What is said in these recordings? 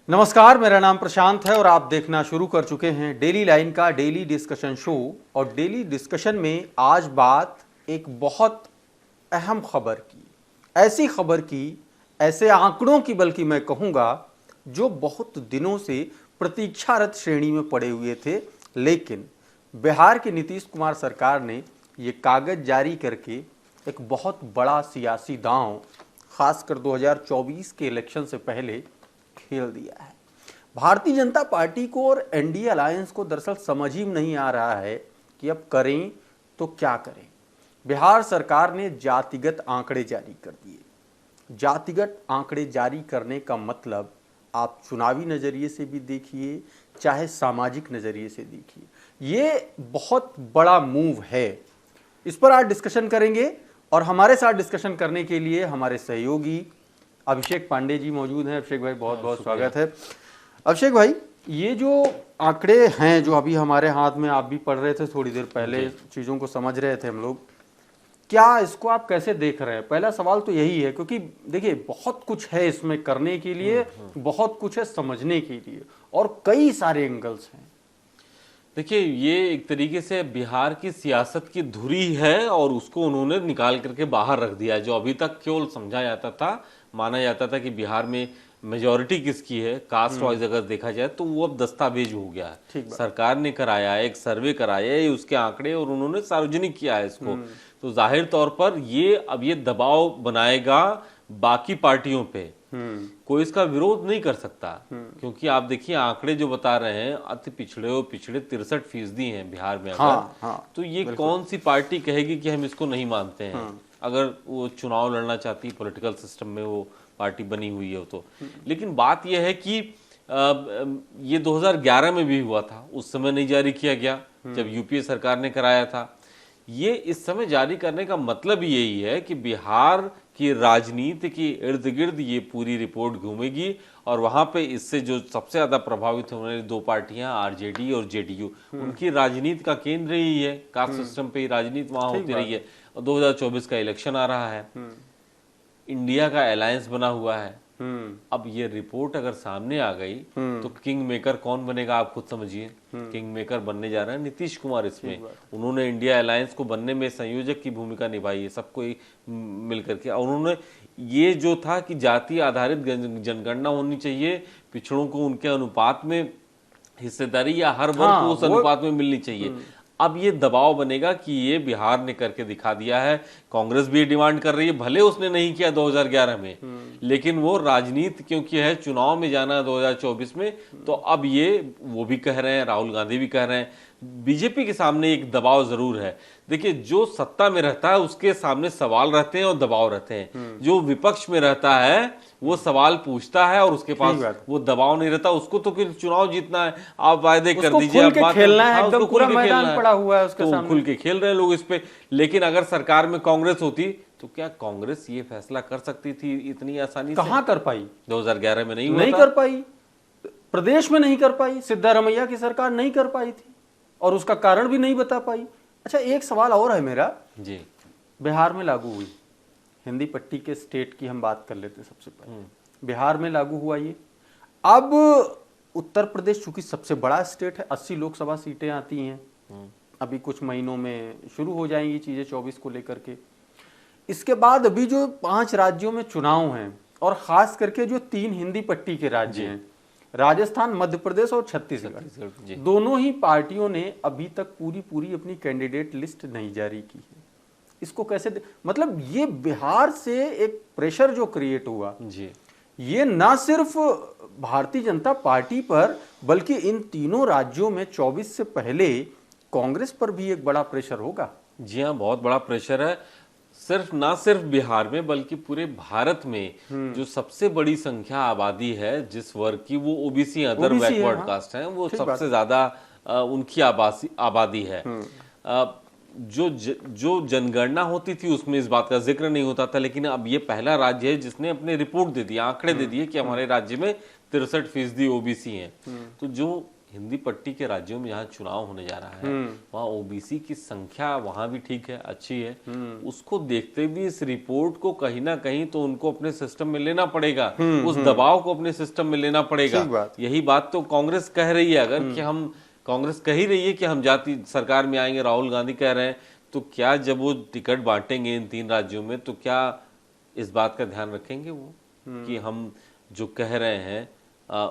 नमस्कार, मेरा नाम प्रशांत है और आप देखना शुरू कर चुके हैं डेली लाइन का डेली डिस्कशन शो। और डेली डिस्कशन में आज बात एक बहुत अहम खबर की, ऐसी खबर की, ऐसे आंकड़ों की, बल्कि मैं कहूँगा जो बहुत दिनों से प्रतीक्षारत श्रेणी में पड़े हुए थे। लेकिन बिहार की नीतीश कुमार सरकार ने ये कागज जारी करके एक बहुत बड़ा सियासी दांव खासकर 2024 के इलेक्शन से पहले खेल दिया है। भारतीय जनता पार्टी को और एनडीए अलायंस को दरअसल समझ ही नहीं आ रहा है कि अब करें तो क्या करें। बिहार सरकार ने जातिगत आंकड़े जारी कर दिए। जातिगत आंकड़े जारी करने का मतलब आप चुनावी नजरिए से भी देखिए, चाहे सामाजिक नजरिए से देखिए, ये बहुत बड़ा मूव है। इस पर आज डिस्कशन करेंगे और हमारे साथ डिस्कशन करने के लिए हमारे सहयोगी अभिषेक पांडे जी मौजूद हैं। अभिषेक भाई बहुत बहुत स्वागत है। अभिषेक भाई, ये जो आंकड़े हैं जो अभी हमारे हाथ में, आप भी पढ़ रहे थे थोड़ी देर पहले, चीज़ों को समझ रहे थे हम लोग, क्या इसको आप कैसे देख रहे हैं? पहला सवाल तो यही है, क्योंकि देखिए बहुत कुछ है इसमें करने के लिए, बहुत कुछ है समझने के लिए और कई सारे एंगल्स हैं। देखिए, ये एक तरीके से बिहार की सियासत की धुरी है और उसको उन्होंने निकाल करके बाहर रख दिया है। जो अभी तक केवल समझा जाता था, माना जाता था कि बिहार में मेजॉरिटी किसकी है, कास्ट वाइज अगर देखा जाए, तो वो अब दस्तावेज हो गया है। सरकार ने कराया है, एक सर्वे कराया है, उसके आंकड़े और उन्होंने सार्वजनिक किया है इसको। तो जाहिर तौर पर ये अब ये दबाव बनाएगा बाकी पार्टियों पे। कोई इसका विरोध नहीं कर सकता, क्योंकि आप देखिए आंकड़े जो बता रहे हैं, अति पिछड़े और पिछड़े 63% हैं बिहार में। अगर तो ये कौन सी पार्टी कहेगी कि हम इसको नहीं मानते हैं? अगर वो चुनाव लड़ना चाहती है, पॉलिटिकल सिस्टम में वो पार्टी बनी हुई है तो। लेकिन बात यह है कि ये 2011 में भी हुआ था, उस समय नहीं जारी किया गया जब यूपीए सरकार ने कराया था। ये इस समय जारी करने का मतलब यही है कि बिहार की राजनीति के इर्द गिर्द ये पूरी रिपोर्ट घूमेगी और वहां पे इससे जो सबसे ज्यादा प्रभावित होने वाली दो पार्टियां आरजेडी और जेडीयू, उनकी राजनीति का केंद्र ही है। कास्ट सिस्टम पे ही राजनीति वहां होती रही है। और 2024 का इलेक्शन आ रहा है, इंडिया का अलायंस बना हुआ है। अब ये रिपोर्ट अगर सामने आ गई तो किंग मेकर कौन बनेगा, आप खुद समझिए। किंग मेकर बनने जा रहे हैं नीतीश कुमार। इसमें उन्होंने इंडिया अलायंस को बनने में संयोजक की भूमिका निभाई है, सबको मिलकर के। और उन्होंने ये जो था कि जाति आधारित जनगणना होनी चाहिए, पिछड़ों को उनके अनुपात में हिस्सेदारी या हर वर्ग को उस अनुपात में मिलनी चाहिए। अब ये दबाव बनेगा कि ये बिहार ने करके दिखा दिया है। कांग्रेस भी डिमांड कर रही है, भले उसने नहीं किया 2011 में, लेकिन वो राजनीति क्योंकि है, चुनाव में जाना है 2024 में, तो अब ये वो भी कह रहे हैं, राहुल गांधी भी कह रहे हैं। बीजेपी के सामने एक दबाव जरूर है। देखिए, जो सत्ता में रहता है उसके सामने सवाल रहते हैं और दबाव रहते हैं। जो विपक्ष में रहता है वो सवाल पूछता है और उसके पास वो दबाव नहीं रहता। उसको तो फिर चुनाव जीतना है, आप वायदे कर दीजिए, आप बात खेलना है, एकदम पूरा मैदान पड़ा हुआ है उसके सामने, खुल के खेल रहे हैं लोग इस पे। लेकिन अगर सरकार में कांग्रेस होती तो क्या कांग्रेस ये फैसला कर सकती थी इतनी आसानी से? कहां कर पाई? 2011 में नहीं कर पाई, प्रदेश में नहीं कर पाई, सिद्धारमैया की सरकार नहीं कर पाई थी और उसका कारण भी नहीं बता पाई। अच्छा, एक सवाल और है मेरा जी। बिहार में लागू हुई, हिंदी पट्टी के स्टेट की हम बात कर लेते सबसे पहले। बिहार में लागू हुआ ये। अब उत्तर प्रदेश चूंकि सबसे बड़ा स्टेट है, 80 लोकसभा सीटें आती हैं, अभी कुछ महीनों में शुरू हो जाएंगी चीजें 24 को लेकर के। इसके बाद अभी जो 5 राज्यों में चुनाव हैं और खास करके जो 3 हिंदी पट्टी के राज्य हैं, राजस्थान, मध्य प्रदेश और छत्तीसगढ़, दोनों ही पार्टियों ने अभी तक पूरी अपनी कैंडिडेट लिस्ट नहीं जारी की है। इसको कैसे मतलब ये बिहार से एक प्रेशर जो क्रिएट हुआ जी, ये ना सिर्फ भारतीय जनता पार्टी पर बल्कि इन तीनों राज्यों में 24 से पहले कांग्रेस पर भी एक बड़ा प्रेशर होगा। जी हाँ, बहुत बड़ा प्रेशर है। ना सिर्फ बिहार में बल्कि पूरे भारत में जो सबसे बड़ी संख्या आबादी है जिस वर्ग की, वो ओबीसी अदर बैकवर्ड कास्ट है, वो सबसे ज्यादा उनकी आबादी है। जो जनगणना होती थी उसमें इस बात का जिक्र नहीं होता था, लेकिन अब ये पहला राज्य है जिसने अपने रिपोर्ट दे दी, आंकड़े दे दिए कि हमारे राज्य में 63% ओबीसी हैं। तो जो हिंदी पट्टी के राज्यों में जहाँ चुनाव होने जा रहा है वहाँ ओबीसी की संख्या वहाँ भी ठीक है, अच्छी है। उसको देखते हुए इस रिपोर्ट को कहीं ना कहीं तो उनको अपने सिस्टम में लेना पड़ेगा, उस दबाव को अपने सिस्टम में लेना पड़ेगा। यही बात तो कांग्रेस कह रही है। अगर कि हम कांग्रेस कह ही रही है कि हम जाति सरकार में आएंगे, राहुल गांधी कह रहे हैं, तो क्या जब वो टिकट बांटेंगे इन 3 राज्यों में तो क्या इस बात का ध्यान रखेंगे वो कि हम जो कह रहे हैं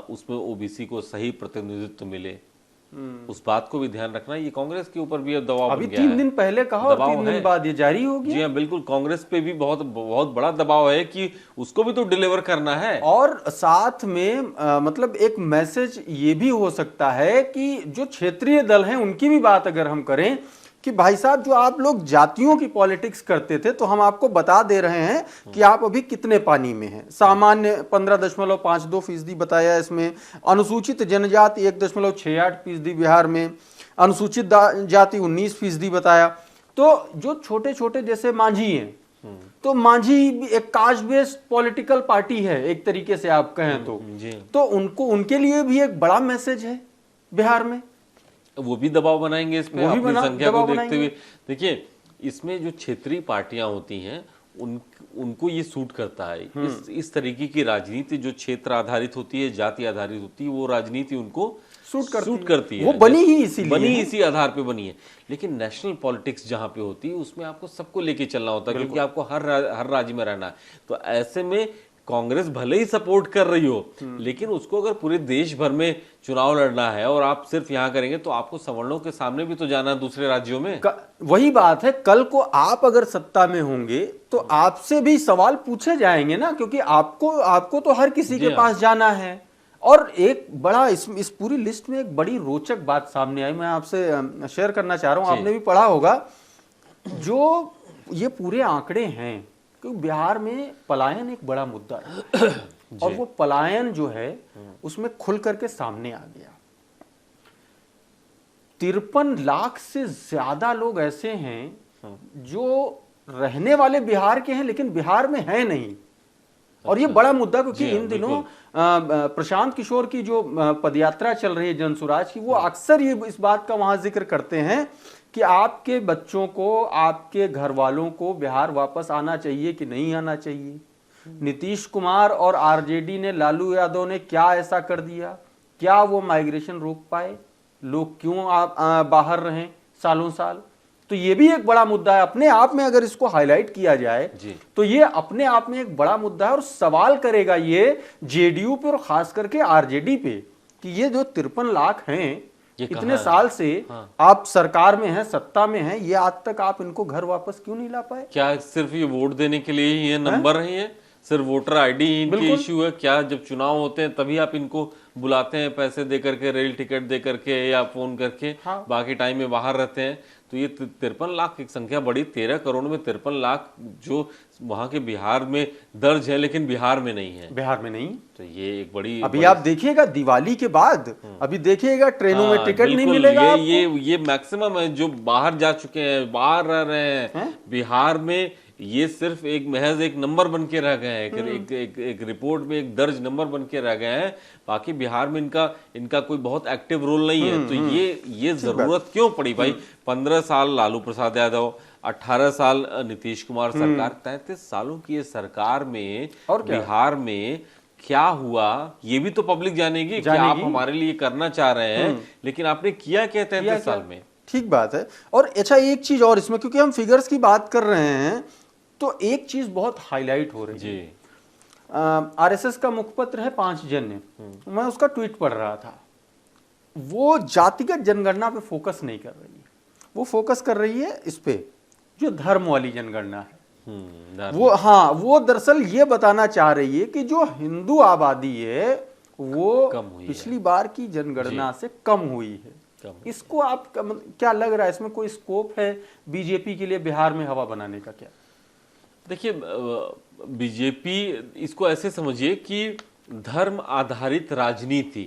उसमें ओबीसी को सही प्रतिनिधित्व मिले? उस बात को भी ध्यान रखना, ये कांग्रेस के ऊपर भी अब दबाव अभी बन गया 3 है। दिन पहले कहा और 3 दिन बाद ये जारी हो गया। जी हाँ, बिल्कुल, कांग्रेस पे भी बहुत बहुत बड़ा दबाव है कि उसको भी तो डिलीवर करना है। और साथ में मतलब एक मैसेज ये भी हो सकता है कि जो क्षेत्रीय दल हैं उनकी भी बात अगर हम करें कि भाई साहब जो आप लोग जातियों की पॉलिटिक्स करते थे तो हम आपको बता दे रहे हैं कि आप अभी कितने पानी में हैं। सामान्य 15.52% बताया इसमें, अनुसूचित जनजाति 1.68% बिहार में, अनुसूचित जाति 19% बताया। तो जो छोटे छोटे जैसे मांझी हैं तो मांझी एक कास्ट बेस्ड पॉलिटिकल पार्टी है एक तरीके से आप कहें तो उनको उनके लिए भी एक बड़ा मैसेज है बिहार में। वो भी दबाव बनाएंगे इस पे अपनी संख्या को देखते हुए। देखिए, इसमें जो क्षेत्रीय पार्टियां होती हैं उनको ये सूट करता है। इस तरीके की राजनीति जो क्षेत्र आधारित होती है, जाति आधारित होती है, वो राजनीति उनको सूट करती है। वो बनी ही इसी आधार पे बनी है। लेकिन नेशनल पॉलिटिक्स जहां पे होती है उसमें आपको सबको लेके चलना होता है, क्योंकि आपको हर राज्य में रहना है। तो ऐसे में कांग्रेस भले ही सपोर्ट कर रही हो, लेकिन उसको अगर पूरे देश भर में चुनाव लड़ना है और आप सिर्फ यहां करेंगे तो आपको सवर्णों के सामने भी तो जाना है दूसरे राज्यों में। वही बात है, कल को आप अगर सत्ता में होंगे तो आपसे भी सवाल पूछे जाएंगे ना, क्योंकि आपको तो हर किसी के पास जाना है। और एक बड़ा इस पूरी लिस्ट में एक बड़ी रोचक बात सामने आई, मैं आपसे शेयर करना चाह रहा हूं, आपने भी पढ़ा होगा। जो ये पूरे आंकड़े हैं, क्योंकि बिहार में पलायन एक बड़ा मुद्दा है और वो पलायन जो है उसमें खुल करके सामने आ गया। 53 लाख से ज्यादा लोग ऐसे हैं जो रहने वाले बिहार के हैं लेकिन बिहार में है नहीं। और ये बड़ा मुद्दा, क्योंकि इन दिनों प्रशांत किशोर की जो पदयात्रा चल रही है जनसुराज की, वो अक्सर ये इस बात का वहां जिक्र करते हैं कि आपके बच्चों को, आपके घर वालों को बिहार वापस आना चाहिए कि नहीं आना चाहिए। नीतीश कुमार और आरजेडी ने, लालू यादव ने क्या ऐसा कर दिया? क्या वो माइग्रेशन रोक पाए? लोग क्यों बाहर रहें सालों साल? तो ये भी एक बड़ा मुद्दा है अपने आप में। अगर इसको हाईलाइट किया जाए तो ये अपने आप में एक बड़ा मुद्दा है और सवाल करेगा ये जेडीयू पे और खास करके आरजेडी पे कि ये जो 53 लाख हैं इतने साल से आप सरकार में हैं, सत्ता में हैं, ये आज तक आप इनको घर वापस क्यों नहीं ला पाए? क्या सिर्फ ये वोट देने के लिए ही ये नंबर है? ये सिर्फ वोटर आईडी इनके इश्यू है क्या? जब चुनाव होते हैं तभी आप इनको बुलाते हैं, पैसे दे करके, रेल टिकट दे करके या फोन करके, बाकी टाइम में बाहर रहते हैं। तो ये 53 लाख की संख्या बड़ी, 13 करोड़ में 53 लाख जो वहां के बिहार में दर्ज है लेकिन बिहार में नहीं है। बिहार में नहीं, तो ये एक बड़ी अभी आप देखिएगा दिवाली के बाद अभी देखिएगा ट्रेनों में टिकट नहीं मिलेगा। ये मैक्सिमम है जो बाहर जा चुके हैं, बाहर रह रहे हैं बिहार में। ये सिर्फ महज एक नंबर बन के रह गए हैं, एक रिपोर्ट में एक दर्ज नंबर बन के रह गए हैं। बाकी बिहार में इनका कोई बहुत एक्टिव रोल नहीं है। तो ये जरूरत क्यों पड़ी भाई? 15 साल लालू प्रसाद यादव, 18 साल नीतीश कुमार सरकार, 33 सालों की ये सरकार में और बिहार में क्या हुआ ये भी तो पब्लिक जानेगी कि आप हमारे लिए करना चाह रहे हैं, लेकिन आपने किया क्या 33 साल में? ठीक बात है। और अच्छा, एक चीज और इसमें, क्योंकि हम फिगर्स की बात कर रहे हैं तो एक चीज बहुत हाईलाइट हो रही है। आरएसएस का मुखपत्र है 5 जन्य, मैं उसका ट्वीट पढ़ रहा था। वो जातिगत जनगणना पे फोकस नहीं कर रही है, वो फोकस कर रही है इस पे जो धर्म वाली जनगणना है। वो दरअसल ये बताना चाह रही है कि जो हिंदू आबादी है वो पिछली बार की जनगणना से कम हुई है। इसको आप क्या लग रहा है, इसमें कोई स्कोप है बीजेपी के लिए बिहार में हवा बनाने का? क्या देखिए, बीजेपी इसको ऐसे समझिए कि धर्म आधारित राजनीति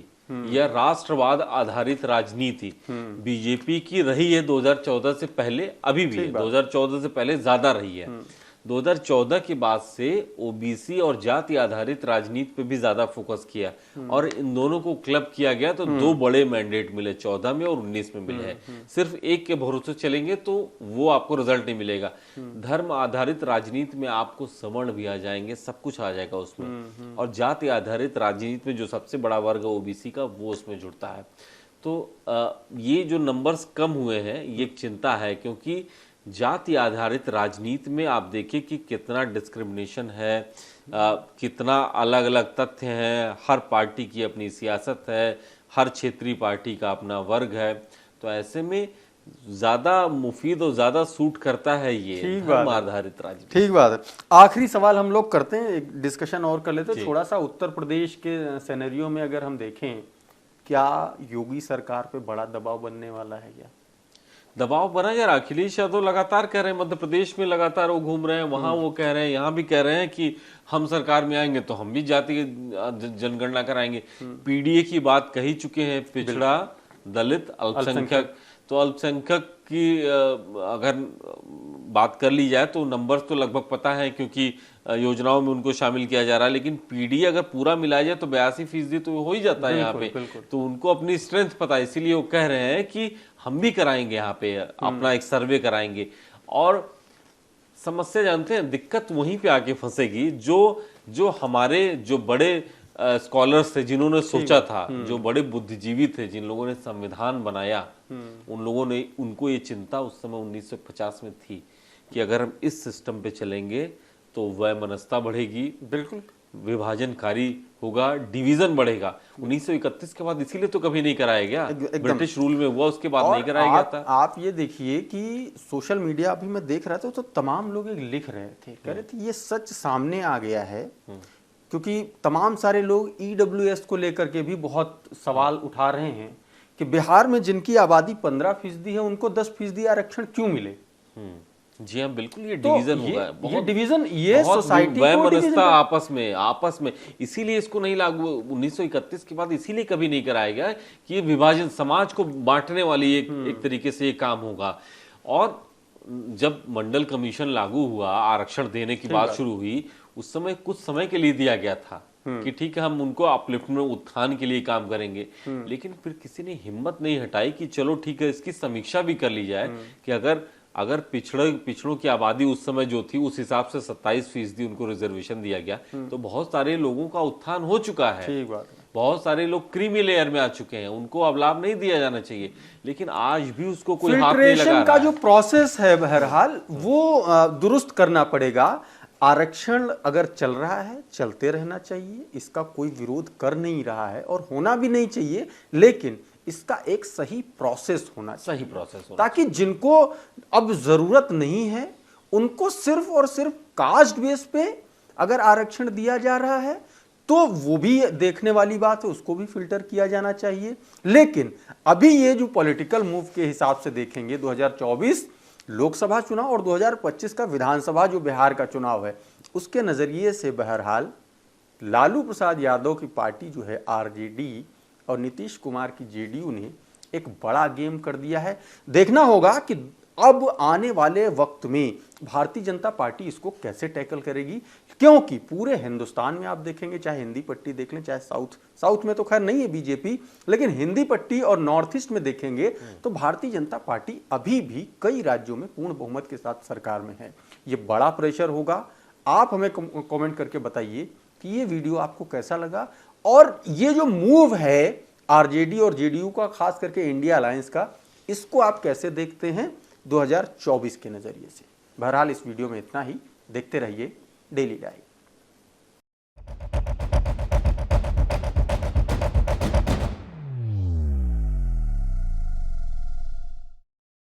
या राष्ट्रवाद आधारित राजनीति बीजेपी की रही है 2014 से पहले, अभी भी है, 2014 से पहले ज्यादा रही है। 2014 के बाद से ओबीसी और जाति आधारित राजनीति पे भी ज्यादा फोकस किया और इन दोनों को क्लब किया गया तो 2 बड़े मैंडेट मिले, 14 में और 19 में मिले हैं। सिर्फ एक के भरोसे चलेंगे तो वो आपको रिजल्ट नहीं मिलेगा। धर्म आधारित राजनीति में आपको सवर्ण भी आ जाएंगे, सब कुछ आ जाएगा उसमें, और जाति आधारित राजनीति में जो सबसे बड़ा वर्ग है ओबीसी का, वो उसमें जुड़ता है। तो ये जो नंबर्स कम हुए हैं ये एक चिंता है, क्योंकि जाति आधारित राजनीति में आप देखिए कि कितना डिस्क्रिमिनेशन है, कितना अलग अलग तथ्य हैं, हर पार्टी की अपनी सियासत है, हर क्षेत्रीय पार्टी का अपना वर्ग है। तो ऐसे में ज्यादा मुफीद और ज्यादा सूट करता है ये धर्म आधारित राजनीति। ठीक बात है। आखिरी सवाल हम लोग करते हैं, एक डिस्कशन और कर लेते हैं थोड़ा सा। उत्तर प्रदेश के सिनेरियो में अगर हम देखें, क्या योगी सरकार पे बड़ा दबाव बनने वाला है? क्या दबाव बना यार? अखिलेश यादव लगातार कह रहे हैं, मध्य प्रदेश में लगातार वो घूम रहे हैं, वहां वो कह रहे हैं, यहाँ भी कह रहे हैं कि हम सरकार में आएंगे तो हम भी जाति जनगणना कराएंगे। पीडीए की बात कही चुके हैं, पिछड़ा, दलित, अल्पसंख्यक। तो अल्पसंख्यक की अगर बात कर ली जाए तो नंबर्स तो लगभग पता है, क्योंकि योजनाओं में उनको शामिल किया जा रहा है। लेकिन पीडीए अगर पूरा मिलाया जाए तो 82% तो हो ही जाता है यहाँ पे। तो उनको अपनी स्ट्रेंथ पता है, इसीलिए वो कह रहे हैं कि हम भी कराएंगे यहाँ पे, अपना एक सर्वे कराएंगे। और समस्या जानते हैं, दिक्कत वहीं पे आके फंसेगी जो हमारे जो बड़े स्कॉलर्स थे, जिन्होंने सोचा था, जो बड़े बुद्धिजीवी थे, जिन लोगों ने संविधान बनाया, उन लोगों ने, उनको ये चिंता उस समय 1950 में थी कि अगर हम इस सिस्टम पे चलेंगे तो वैमनस्यता बढ़ेगी, बिल्कुल विभाजनकारी होगा, डिवीजन बढ़ेगा। 1931 के बाद इसीलिए तो कभी नहीं कराया गया, ब्रिटिश रूल में हुआ, उसके बाद नहीं कराया गया था। आप ये देखिए कि सोशल मीडिया अभी मैं देख रहा था तो तमाम लोग लिख रहे थे, कह रहे थे ये सच सामने आ गया है, क्योंकि तमाम सारे लोग ईडब्ल्यूएस को लेकर के भी बहुत सवाल उठा रहे हैं कि बिहार में जिनकी आबादी 15% है उनको 10% आरक्षण क्यों मिले। जी हाँ, बिल्कुल, ये डिवीजन होगा, ये डिवीजन, ये सोसाइटी को डिवीजन आपस में इसीलिए इसको नहीं लागू 1931 के बाद, इसीलिए कभी नहीं कराया गया कि ये विभाजन, समाज को बांटने वाली एक तरीके से ये काम होगा। और जब मंडल कमीशन लागू हुआ, आरक्षण देने की बात शुरू हुई, उस समय कुछ समय के लिए दिया गया था कि ठीक है हम उनको अपलिफ्टमेंट, उत्थान के लिए काम करेंगे। लेकिन फिर किसी ने हिम्मत नहीं हटाई कि चलो ठीक है, इसकी समीक्षा भी कर ली जाए कि अगर पिछड़ों की आबादी उस समय जो थी उस हिसाब से 27% उनको रिजर्वेशन दिया गया, तो बहुत सारे लोगों का उत्थान हो चुका है। ठीक बात है। बहुत सारे लोग क्रीमी लेयर में आ चुके हैं, उनको अब लाभ नहीं दिया जाना चाहिए, लेकिन आज भी उसको कोई हाथ नहीं लगा रहा है। का जो प्रोसेस है बहरहाल वो दुरुस्त करना पड़ेगा। आरक्षण अगर चल रहा है, चलते रहना चाहिए, इसका कोई विरोध कर नहीं रहा है और होना भी नहीं चाहिए, लेकिन इसका एक सही प्रोसेस होना चाहिए, ताकि जिनको अब जरूरत नहीं है उनको सिर्फ और सिर्फ कास्ट बेस पे अगर आरक्षण दिया जा रहा है तो वो भी देखने वाली बात है, उसको भी फिल्टर किया जाना चाहिए। लेकिन अभी ये जो पॉलिटिकल मूव के हिसाब से देखेंगे, 2024 लोकसभा चुनाव और 2025 का विधानसभा जो बिहार का चुनाव है, उसके नजरिए से बहरहाल लालू प्रसाद यादव की पार्टी जो है आरजेडी और नीतीश कुमार की जेडीयू ने एक बड़ा गेम कर दिया है। देखना होगा कि अब आने वाले वक्त में भारतीय जनता पार्टी इसको कैसे टैकल करेगी, क्योंकि पूरे हिंदुस्तान में आप देखेंगे, चाहे हिंदी पट्टी देख लें, चाहे साउथ में तो खैर नहीं है बीजेपी, लेकिन हिंदी पट्टी और नॉर्थ ईस्ट में देखेंगे तो भारतीय जनता पार्टी अभी भी कई राज्यों में पूर्ण बहुमत के साथ सरकार में है। ये बड़ा प्रेशर होगा। आप हमें कमेंट करके बताइए कि ये वीडियो आपको कैसा लगा, और ये जो मूव है आरजेडी और जेडीयू का, खास करके इंडिया अलायंस का, इसको आप कैसे देखते हैं 2024 के नजरिए से। बहरहाल इस वीडियो में इतना ही। देखते रहिए डेली लाइव।